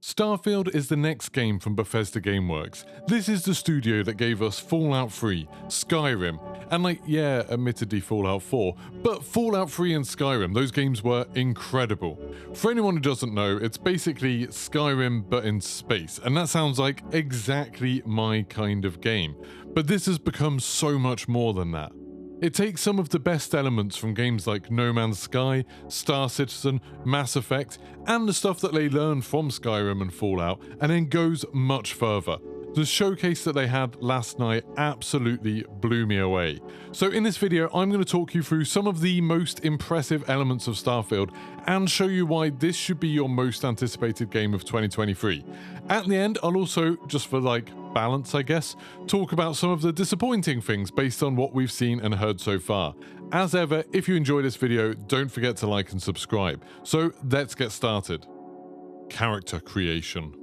Starfield is the next game from Bethesda Gameworks. This is the studio that gave us Fallout 3, Skyrim, and admittedly Fallout 4, but Fallout 3 and Skyrim, those games were incredible. For anyone who doesn't know, it's basically Skyrim but in space, and that sounds like exactly my kind of game. But this has become so much more than that. It takes some of the best elements from games like No Man's Sky, Star Citizen, Mass Effect, and the stuff that they learned from Skyrim and Fallout, and then goes much further. The showcase that they had last night absolutely blew me away. So in this video, I'm going to talk you through some of the most impressive elements of Starfield and show you why this should be your most anticipated game of 2023. At the end, I'll also, just for balance I guess, talk about some of the disappointing things based on what we've seen and heard so far. As ever, if you enjoy this video, don't forget to like and subscribe. So let's get started. Character creation.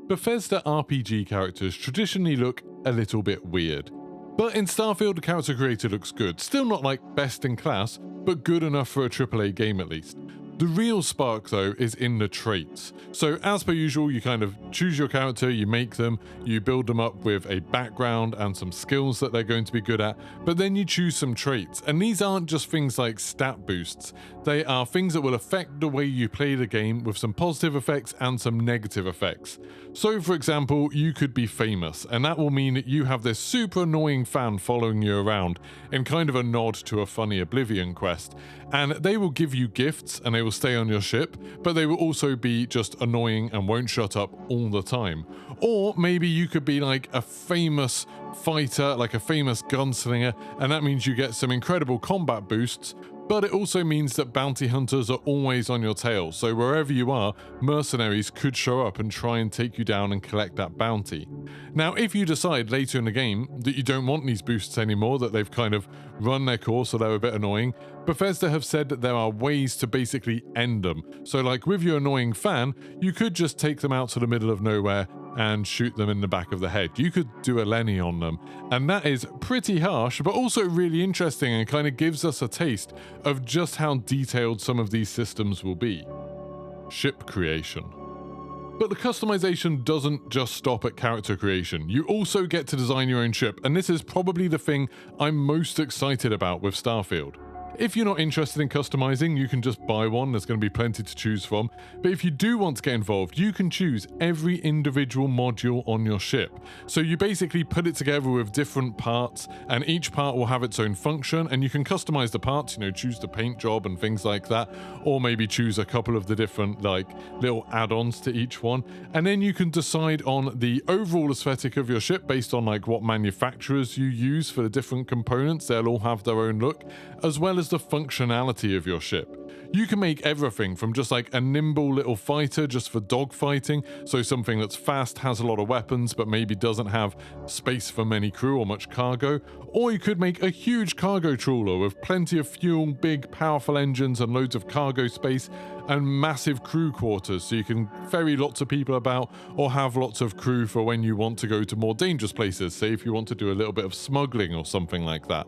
Bethesda RPG characters traditionally look a little bit weird, but in Starfield the character creator looks good, still not best in class, but good enough for a AAA game at least. The real spark though is in the traits. So as per usual, you kind of choose your character, you make them, you build them up with a background and some skills that they're going to be good at, but then you choose some traits. And these aren't just things like stat boosts, they are things that will affect the way you play the game with some positive effects and some negative effects. So for example, you could be famous, and that will mean that you have this super annoying fan following you around in kind of a nod to a funny Oblivion quest, and they will give you gifts and they will stay on your ship, but they will also be just annoying and won't shut up all the time. Or maybe you could be a famous fighter, like a famous gunslinger, and that means you get some incredible combat boosts, but it also means that bounty hunters are always on your tail, so wherever you are, mercenaries could show up and try and take you down and collect that bounty. Now, if you decide later in the game that you don't want these boosts anymore, that they've kind of run their course or they're a bit annoying, Bethesda have said that there are ways to basically end them. So with your annoying fan, you could just take them out to the middle of nowhere and shoot them in the back of the head. You could do a Lenny on them, and that is pretty harsh, but also really interesting and kind of gives us a taste of just how detailed some of these systems will be. Ship creation. But the customization doesn't just stop at character creation. You also get to design your own ship, and this is probably the thing I'm most excited about with Starfield. If you're not interested in customizing, you can just buy one, there's going to be plenty to choose from. But if you do want to get involved, you can choose every individual module on your ship. So you basically put it together with different parts, and each part will have its own function, and you can customize the parts, choose the paint job and things like that, or maybe choose a couple of the different little add-ons to each one. And then you can decide on the overall aesthetic of your ship based on what manufacturers you use for the different components. They'll all have their own look, as well as the functionality of your ship. You can make everything from just a nimble little fighter just for dogfighting, so something that's fast, has a lot of weapons, but maybe doesn't have space for many crew or much cargo, or you could make a huge cargo trawler with plenty of fuel, big powerful engines and loads of cargo space, and massive crew quarters so you can ferry lots of people about or have lots of crew for when you want to go to more dangerous places, say if you want to do a little bit of smuggling or something like that.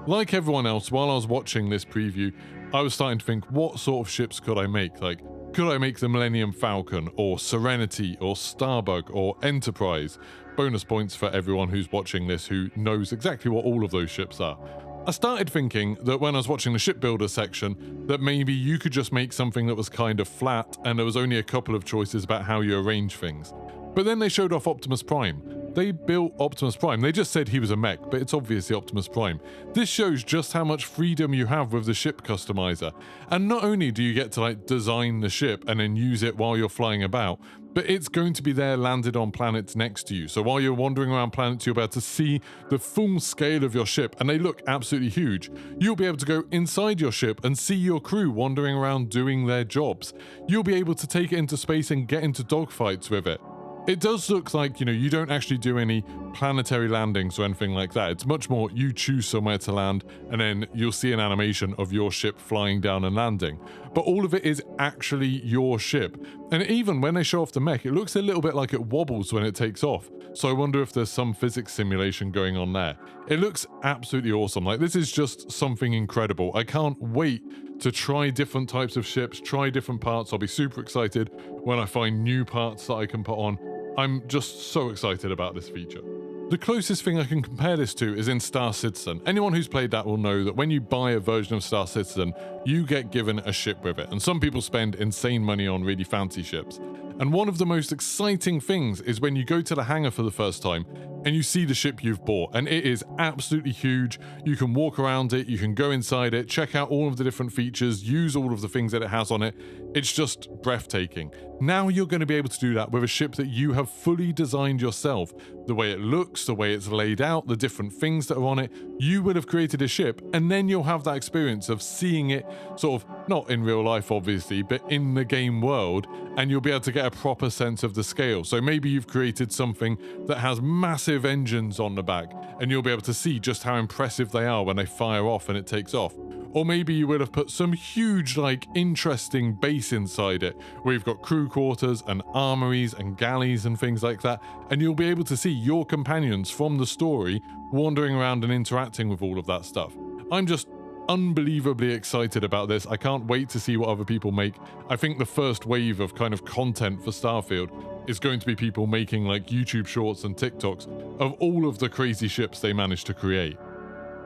Like everyone else, while I was watching this preview, I was starting to think, what sort of ships could I make? Could I make the Millennium Falcon, or Serenity, or Starbug, or Enterprise? Bonus points for everyone who's watching this who knows exactly what all of those ships are. I started thinking that when I was watching the shipbuilder section, that maybe you could just make something that was kind of flat, and there was only a couple of choices about how you arrange things. But then they showed off Optimus Prime. They built Optimus Prime. They just said he was a mech, but it's obviously Optimus Prime. This shows just how much freedom you have with the ship customizer. And not only do you get to design the ship and then use it while you're flying about, but it's going to be there landed on planets next to you. So while you're wandering around planets, you'll be able to see the full scale of your ship, and they look absolutely huge. You'll be able to go inside your ship and see your crew wandering around doing their jobs. You'll be able to take it into space and get into dogfights with it. It does look like, you don't actually do any planetary landings or anything like that. It's much more you choose somewhere to land, and then you'll see an animation of your ship flying down and landing. But all of it is actually your ship. And even when they show off the mech, it looks a little bit like it wobbles when it takes off. So I wonder if there's some physics simulation going on there. It looks absolutely awesome. This is just something incredible. I can't wait to try different types of ships, try different parts. I'll be super excited when I find new parts that I can put on. I'm just so excited about this feature. The closest thing I can compare this to is in Star Citizen. Anyone who's played that will know that when you buy a version of Star Citizen, you get given a ship with it, and some people spend insane money on really fancy ships. And one of the most exciting things is when you go to the hangar for the first time and you see the ship you've bought, and it is absolutely huge. You can walk around it, you can go inside it, check out all of the different features, use all of the things that it has on it. It's just breathtaking. Now you're going to be able to do that with a ship that you have fully designed yourself. The way it looks, the way it's laid out, the different things that are on it. You would have created a ship, and then you'll have that experience of seeing it sort of, not in real life obviously, but in the game world, and you'll be able to get a proper sense of the scale. So maybe you've created something that has massive engines on the back, and you'll be able to see just how impressive they are when they fire off and it takes off. Or maybe you would have put some huge, interesting base inside it, where you've got crew quarters and armories and galleys and things like that, and you'll be able to see your companions from the story wandering around and interacting with all of that stuff. I'm just unbelievably excited about this. I can't wait to see what other people make. I think the first wave of kind of content for Starfield is going to be people making YouTube shorts and TikToks of all of the crazy ships they managed to create.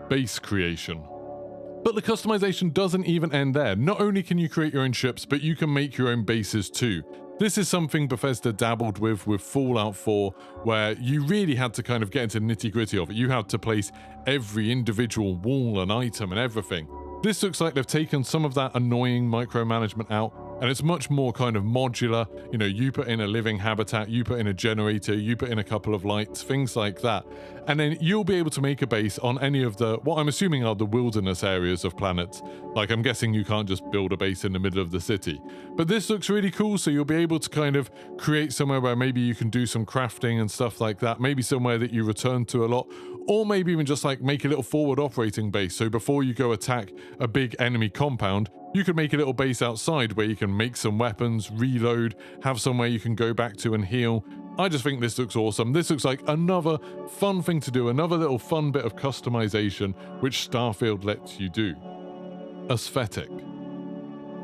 Base creation. But the customization doesn't even end there. Not only can you create your own ships, but you can make your own bases too. This is something Bethesda dabbled with Fallout 4, where you really had to kind of get into the nitty-gritty of it. You had to place every individual wall and item and everything. This looks like they've taken some of that annoying micromanagement out, and it's much more kind of modular. You put in a living habitat, you put in a generator, you put in a couple of lights, things like that. And then you'll be able to make a base on any of the, what I'm assuming are the wilderness areas of planets. I'm guessing you can't just build a base in the middle of the city. But this looks really cool, so you'll be able to kind of create somewhere where maybe you can do some crafting and stuff like that, maybe somewhere that you return to a lot, or maybe even just make a little forward operating base. So before you go attack a big enemy compound, you could make a little base outside where you can make some weapons, reload, have somewhere you can go back to and heal. I just think this looks awesome. This looks like another fun thing to do, another little fun bit of customization, which Starfield lets you do. Aesthetic.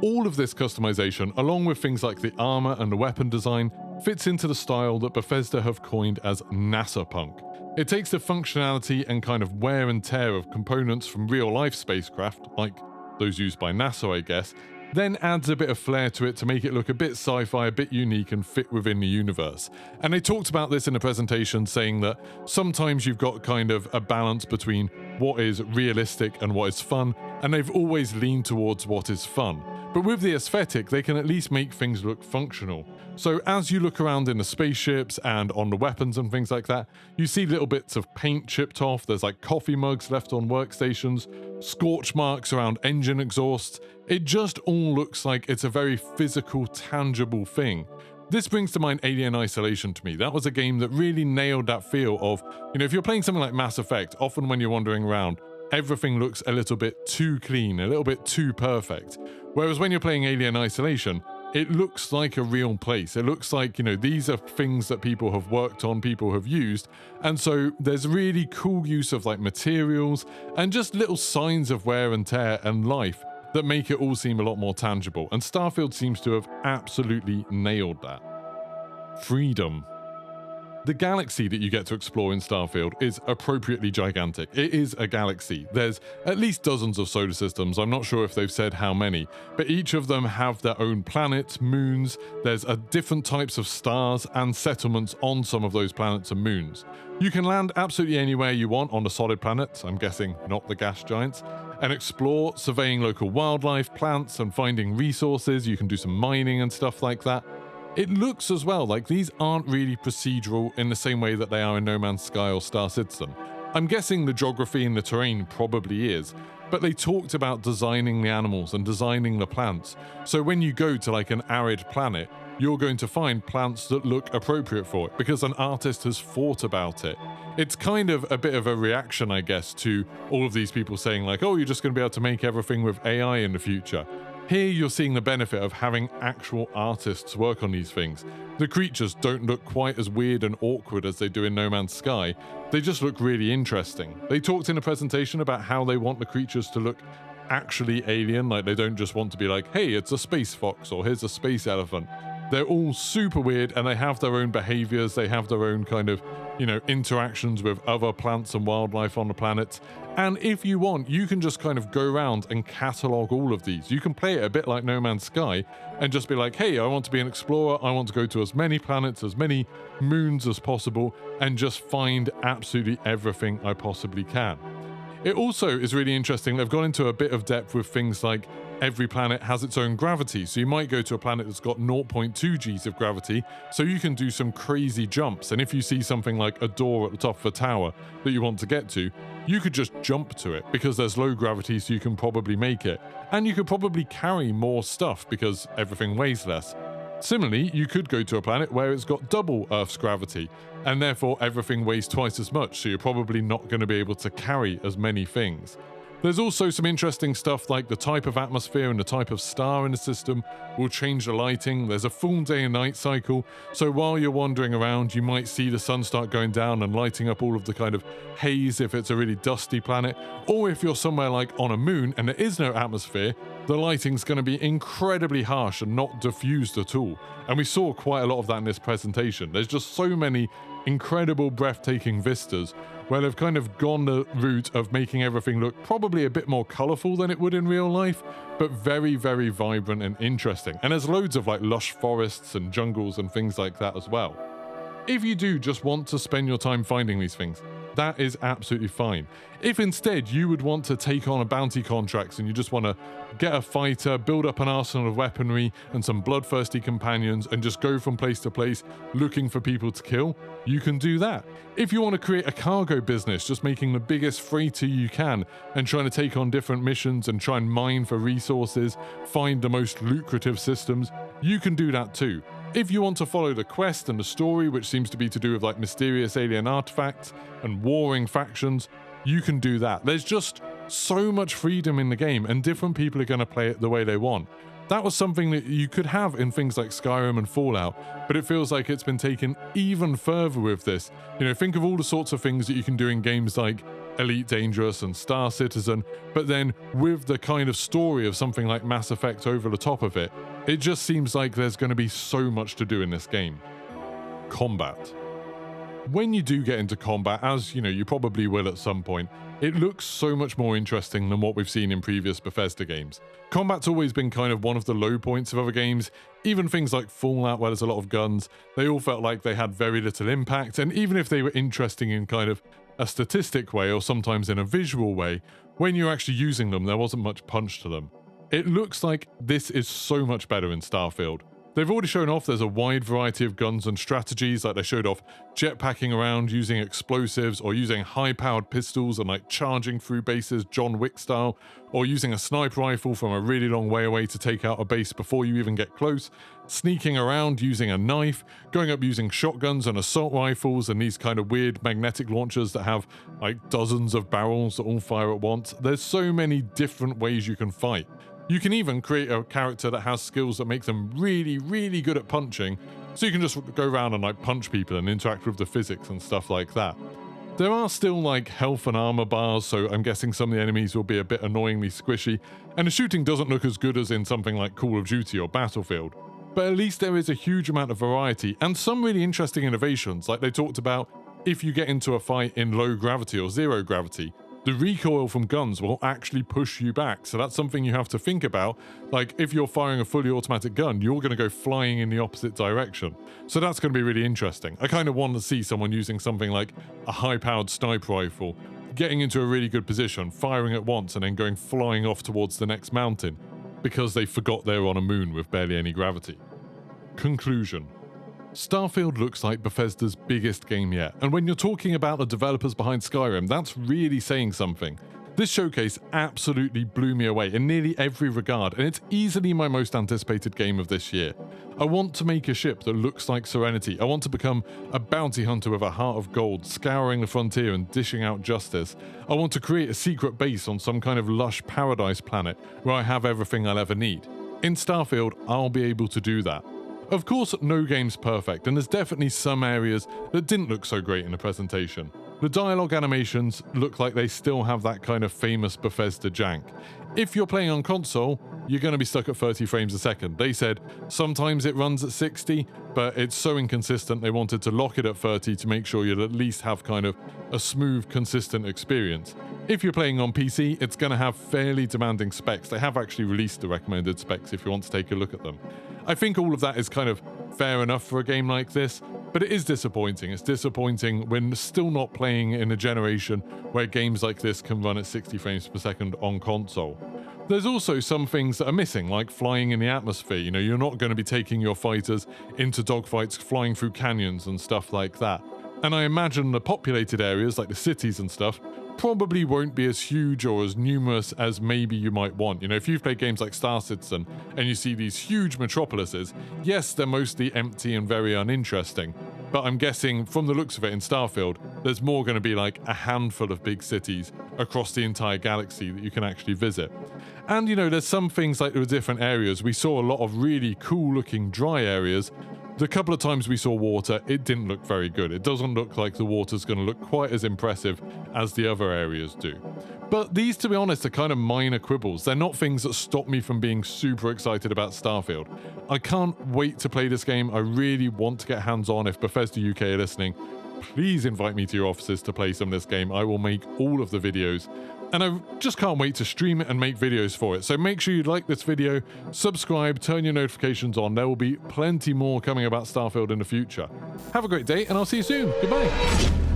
All of this customization, along with things like the armor and the weapon design, fits into the style that Bethesda have coined as NASA punk. It takes the functionality and kind of wear and tear of components from real-life spacecraft, like those used by NASA, I guess, then adds a bit of flair to it to make it look a bit sci-fi, a bit unique, and fit within the universe. And they talked about this in the presentation, saying that sometimes you've got kind of a balance between what is realistic and what is fun, and they've always leaned towards what is fun. But with the aesthetic, they can at least make things look functional. So as you look around in the spaceships and on the weapons and things like that, you see little bits of paint chipped off, there's coffee mugs left on workstations, scorch marks around engine exhausts. It just all looks like it's a very physical, tangible thing. This brings to mind Alien Isolation to me. That was a game that really nailed that feel of, if you're playing something like Mass Effect, often when you're wandering around, everything looks a little bit too clean, a little bit too perfect. Whereas when you're playing Alien Isolation, it looks like a real place. It looks like, these are things that people have worked on, people have used. And so there's really cool use of materials and just little signs of wear and tear and life that make it all seem a lot more tangible. And Starfield seems to have absolutely nailed that. Freedom. The galaxy that you get to explore in Starfield is appropriately gigantic. It is a galaxy. There's at least dozens of solar systems. I'm not sure if they've said how many, but each of them have their own planets, moons. There's different types of stars and settlements on some of those planets and moons. You can land absolutely anywhere you want on the solid planets, I'm guessing not the gas giants, and explore, surveying local wildlife, plants, and finding resources. You can do some mining and stuff like that. It looks as well like these aren't really procedural in the same way that they are in No Man's Sky or Star Citizen. I'm guessing the geography and the terrain probably is, but they talked about designing the animals and designing the plants. So when you go to an arid planet, you're going to find plants that look appropriate for it because an artist has thought about it. It's kind of a bit of a reaction, I guess, to all of these people saying oh, you're just going to be able to make everything with AI in the future. Here you're seeing the benefit of having actual artists work on these things. The creatures don't look quite as weird and awkward as they do in No Man's Sky. They just look really interesting. They talked in a presentation about how they want the creatures to look actually alien. Like, they don't just want to be like, hey, it's a space fox, or here's a space elephant. They're all super weird, and they have their own behaviors. They have their own kind of, interactions with other plants and wildlife on the planet. And if you want, you can just kind of go around and catalog all of these. You can play it a bit like No Man's Sky and just be like, hey, I want to be an explorer. I want to go to as many planets, as many moons as possible, and just find absolutely everything I possibly can. It also is really interesting. They've gone into a bit of depth with things like every planet has its own gravity. So you might go to a planet that's got 0.2 Gs of gravity, so you can do some crazy jumps. And if you see something like a door at the top of a tower that you want to get to, you could just jump to it because there's low gravity, so you can probably make it. And you could probably carry more stuff because everything weighs less. Similarly, you could go to a planet where it's got double Earth's gravity, and therefore everything weighs twice as much, so you're probably not going to be able to carry as many things. There's also some interesting stuff like the type of atmosphere and the type of star in the system will change the lighting. There's a full day and night cycle, so while you're wandering around, you might see the sun start going down and lighting up all of the kind of haze if it's a really dusty planet, or if you're somewhere like on a moon and there is no atmosphere, the lighting's going to be incredibly harsh and not diffused at all. And we saw quite a lot of that in this presentation. There's just so many incredible, breathtaking vistas where they've kind of gone the route of making everything look probably a bit more colourful than it would in real life, but very, very vibrant and interesting. And there's loads of like lush forests and jungles and things like that as well. If you do just want to spend your time finding these things, that is absolutely fine. If instead you would want to take on a bounty contracts and you just want to get a fighter, build up an arsenal of weaponry and some bloodthirsty companions and just go from place to place looking for people to kill, you can do that. If you want to create a cargo business, just making the biggest freighter you can and trying to take on different missions and try and mine for resources, find the most lucrative systems, you can do that too. If you want to follow the quest and the story, which seems to be to do with like mysterious alien artifacts and warring factions, you can do that. There's just so much freedom in the game, and different people are going to play it the way they want. That was something that you could have in things like Skyrim and Fallout, but it feels like it's been taken even further with this. Think of all the sorts of things that you can do in games like Elite Dangerous and Star Citizen, but then with the kind of story of something like Mass Effect over the top of it, it just seems like there's going to be so much to do in this game. Combat. When you do get into combat, as you probably will at some point, it looks so much more interesting than what we've seen in previous Bethesda games. Combat's always been kind of one of the low points of other games. Even things like Fallout, where there's a lot of guns, they all felt like they had very little impact, and even if they were interesting in kind of a statistic way or sometimes in a visual way, when you're actually using them, there wasn't much punch to them. It looks like this is so much better in Starfield. They've already shown off there's a wide variety of guns and strategies, like they showed off jetpacking around using explosives, or using high-powered pistols and like charging through bases John Wick style, or using a sniper rifle from a really long way away to take out a base before you even get close, sneaking around using a knife, going up using shotguns and assault rifles and these kind of weird magnetic launchers that have like dozens of barrels that all fire at once. There's so many different ways you can fight. You can even create a character that has skills that make them really, really good at punching, so you can just go around and like punch people and interact with the physics and stuff like that. There are still like health and armor bars, so I'm guessing some of the enemies will be a bit annoyingly squishy, and the shooting doesn't look as good as in something like Call of Duty or Battlefield. But at least there is a huge amount of variety and some really interesting innovations, like they talked about if you get into a fight in low gravity or zero gravity, the recoil from guns will actually push you back. So that's something you have to think about. Like if you're firing a fully automatic gun, you're going to go flying in the opposite direction. So that's going to be really interesting. I kind of want to see someone using something like a high-powered sniper rifle, getting into a really good position, firing at once, and then going flying off towards the next mountain because they forgot they were on a moon with barely any gravity. Conclusion. Starfield looks like Bethesda's biggest game yet, and when you're talking about the developers behind Skyrim, that's really saying something. This showcase absolutely blew me away in nearly every regard, and it's easily my most anticipated game of this year. I want to make a ship that looks like Serenity. I want to become a bounty hunter with a heart of gold, scouring the frontier and dishing out justice. I want to create a secret base on some kind of lush paradise planet where I have everything I'll ever need. In Starfield, I'll be able to do that. Of course, no game's perfect, and there's definitely some areas that didn't look so great in the presentation. the dialogue animations look like they still have that kind of famous Bethesda jank. If you're playing on console, you're going to be stuck at 30 frames a second. They said sometimes it runs at 60, but it's so inconsistent they wanted to lock it at 30 to make sure you'll at least have kind of a smooth, consistent experience. If you're playing on PC, it's going to have fairly demanding specs. They have actually released the recommended specs if you want to take a look at them. I think all of that is kind of fair enough for a game like this, but it is disappointing. It's disappointing when still not playing in a generation where games like this can run at 60 frames per second on console. There's also some things that are missing, like flying in the atmosphere. You know, you're not going to be taking your fighters into dogfights flying through canyons and stuff like that. And I imagine the populated areas, like the cities and stuff, probably won't be as huge or as numerous as maybe you might want. You know, if you've played games like Star Citizen and you see these huge metropolises, yes, they're mostly empty and very uninteresting, but I'm guessing from the looks of it in Starfield, there's more going to be like a handful of big cities across the entire galaxy that you can actually visit. And, you know, there's some things like the different areas. We saw a lot of really cool looking dry areas. The couple of times we saw water, it didn't look very good. It doesn't look like the water's going to look quite as impressive as the other areas do. But these, to be honest, are kind of minor quibbles. They're not things that stop me from being super excited about Starfield. I can't wait to play this game. I really want to get hands-on. If Bethesda UK are listening, please invite me to your offices to play some of this game. I will make all of the videos. And I just can't wait to stream it and make videos for it. So make sure you like this video, subscribe, turn your notifications on. There will be plenty more coming about Starfield in the future. Have a great day, and I'll see you soon. Goodbye.